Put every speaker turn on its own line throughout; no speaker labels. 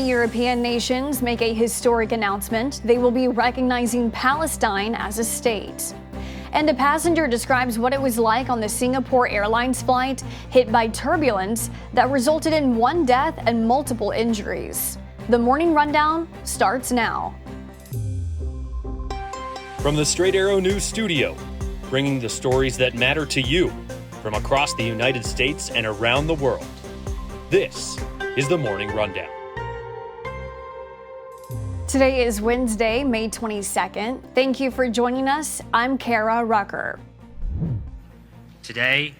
European nations make a historic announcement. They will be recognizing Palestine as a state. And a passenger describes what it was like on the Singapore Airlines flight hit by turbulence that resulted in one death and multiple injuries. The Morning Rundown starts now.
From the Straight Arrow News Studio, bringing the stories that matter to you from across the United States and around the world. This is the Morning Rundown.
Today is Wednesday, May 22nd. Thank you for joining us. I'm Kara Rucker.
Today,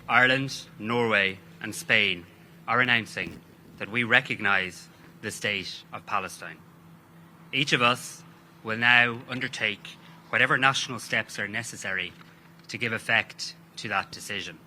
Ireland, Norway, and Spain are announcing that we recognize the state of Palestine. Each of us will now undertake whatever national steps are necessary to give effect to that decision.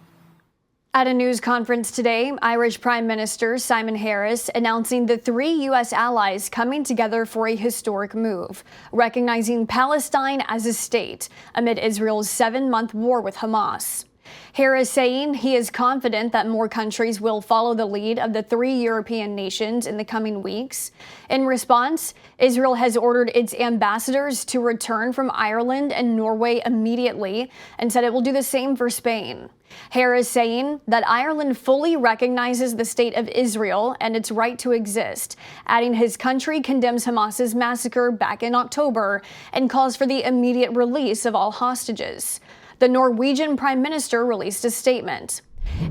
At a news conference today, Irish Prime Minister Simon Harris announcing the three U.S. allies coming together for a historic move, recognizing Palestine as a state amid Israel's 7-month war with Hamas. Harris saying he is confident that more countries will follow the lead of the three European nations in the coming weeks. In response, Israel has ordered its ambassadors to return from Ireland and Norway immediately and said it will do the same for Spain. Harris saying that Ireland fully recognizes the state of Israel and its right to exist, adding his country condemns Hamas's massacre back in October and calls for the immediate release of all hostages. The Norwegian Prime Minister released a statement.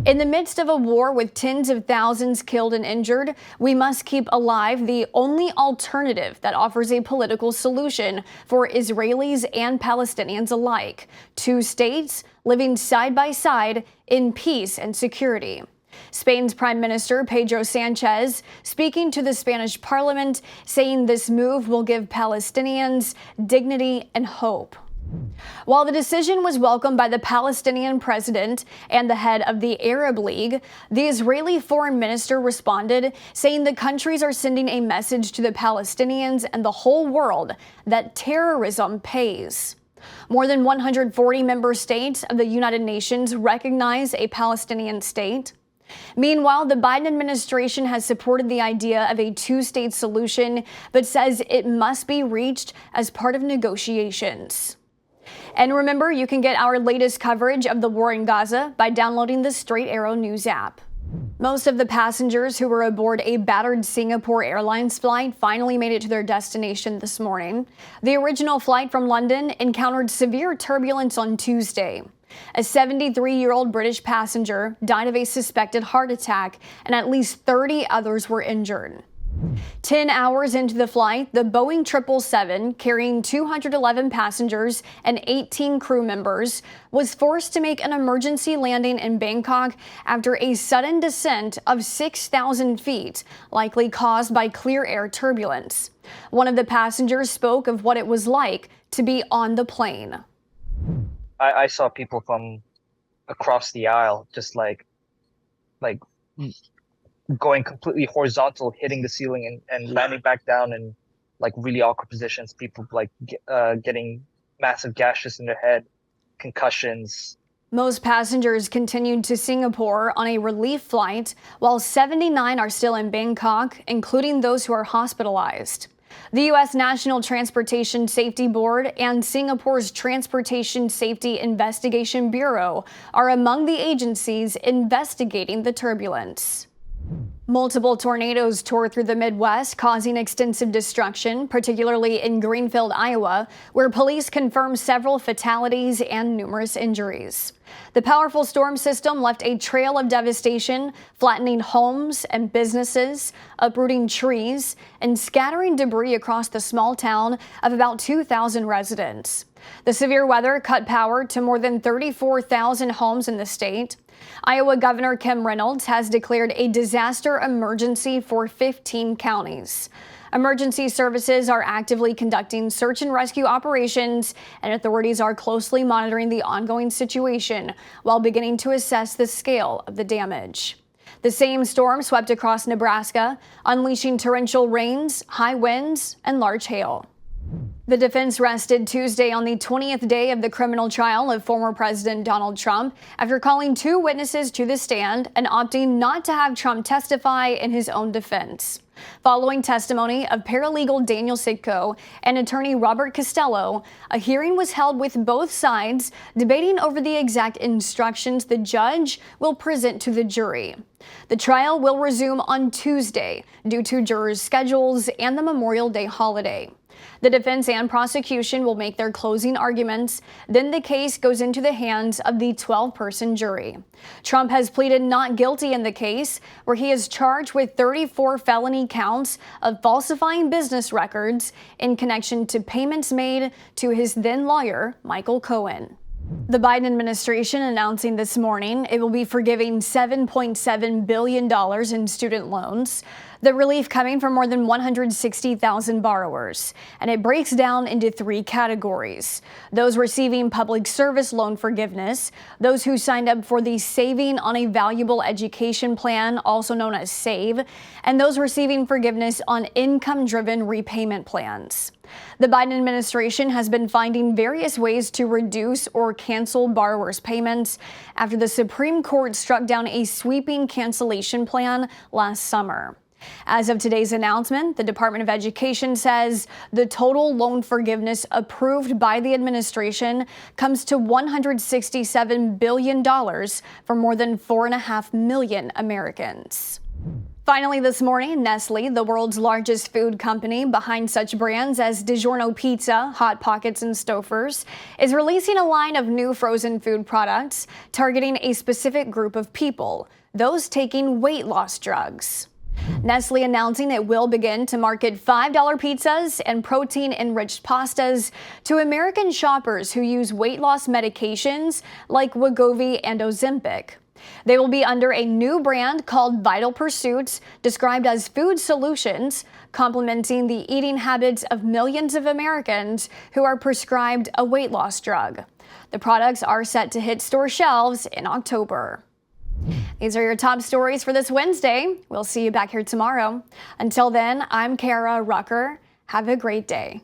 In the midst of a war with tens of thousands killed and injured, we must keep alive the only alternative that offers a political solution for Israelis and Palestinians alike. Two states living side by side in peace and security. Spain's Prime Minister Pedro Sanchez speaking to the Spanish Parliament, saying this move will give Palestinians dignity and hope. While the decision was welcomed by the Palestinian president and the head of the Arab League, the Israeli foreign minister responded, saying the countries are sending a message to the Palestinians and the whole world that terrorism pays. More than 140 member states of the United Nations recognize a Palestinian state. Meanwhile, the Biden administration has supported the idea of a two-state solution, but says it must be reached as part of negotiations. And remember, you can get our latest coverage of the war in Gaza by downloading the Straight Arrow News app. Most of the passengers who were aboard a battered Singapore Airlines flight finally made it to their destination this morning. The original flight from London encountered severe turbulence on Tuesday. A 73-year-old British passenger died of a suspected heart attack, and at least 30 others were injured. 10 hours into the flight, the Boeing 777, carrying 211 passengers and 18 crew members, was forced to make an emergency landing in Bangkok after a sudden descent of 6,000 feet, likely caused by clear air turbulence. One of the passengers spoke of what it was like to be on the plane.
I saw people from across the aisle just like going completely horizontal, hitting the ceiling and landing back down in like really awkward positions. People like getting massive gashes in their head, concussions.
Most passengers continued to Singapore on a relief flight, while 79 are still in Bangkok, including those who are hospitalized. The U.S. National Transportation Safety Board and Singapore's Transportation Safety Investigation Bureau are among the agencies investigating the turbulence. Multiple tornadoes tore through the Midwest, causing extensive destruction, particularly in Greenfield, Iowa, where police confirmed several fatalities and numerous injuries. The powerful storm system left a trail of devastation, flattening homes and businesses, uprooting trees, and scattering debris across the small town of about 2,000 residents. The severe weather cut power to more than 34,000 homes in the state. Iowa Governor Kim Reynolds has declared a disaster emergency for 15 counties. Emergency services are actively conducting search and rescue operations, and authorities are closely monitoring the ongoing situation while beginning to assess the scale of the damage. The same storm swept across Nebraska, unleashing torrential rains, high winds, and large hail. The defense rested Tuesday on the 20th day of the criminal trial of former President Donald Trump after calling 2 witnesses to the stand and opting not to have Trump testify in his own defense. Following testimony of paralegal Daniel Sitko and attorney Robert Costello, a hearing was held with both sides debating over the exact instructions the judge will present to the jury. The trial will resume on Tuesday due to jurors' schedules and the Memorial Day holiday. The defense and prosecution will make their closing arguments. Then the case goes into the hands of the 12-person jury. Trump has pleaded not guilty in the case, where he is charged with 34 felony counts of falsifying business records in connection to payments made to his then lawyer, Michael Cohen. The Biden administration announcing this morning it will be forgiving $7.7 billion in student loans. The relief coming from more than 160,000 borrowers, and it breaks down into three categories. Those receiving public service loan forgiveness, those who signed up for the Saving on a Valuable Education Plan, also known as SAVE, and those receiving forgiveness on income-driven repayment plans. The Biden administration has been finding various ways to reduce or cancel borrowers' payments after the Supreme Court struck down a sweeping cancellation plan last summer. As of today's announcement, the Department of Education says the total loan forgiveness approved by the administration comes to $167 billion for more than 4.5 million Americans. Finally this morning, Nestle, the world's largest food company behind such brands as DiGiorno Pizza, Hot Pockets, and Stouffer's, is releasing a line of new frozen food products targeting a specific group of people, those taking weight loss drugs. Nestle announcing it will begin to market $5 pizzas and protein-enriched pastas to American shoppers who use weight loss medications like Wegovy and Ozempic. They will be under a new brand called Vital Pursuits, described as food solutions, complementing the eating habits of millions of Americans who are prescribed a weight loss drug. The products are set to hit store shelves in October. These are your top stories for this Wednesday. We'll see you back here tomorrow. Until then, I'm Kara Rucker. Have a great day.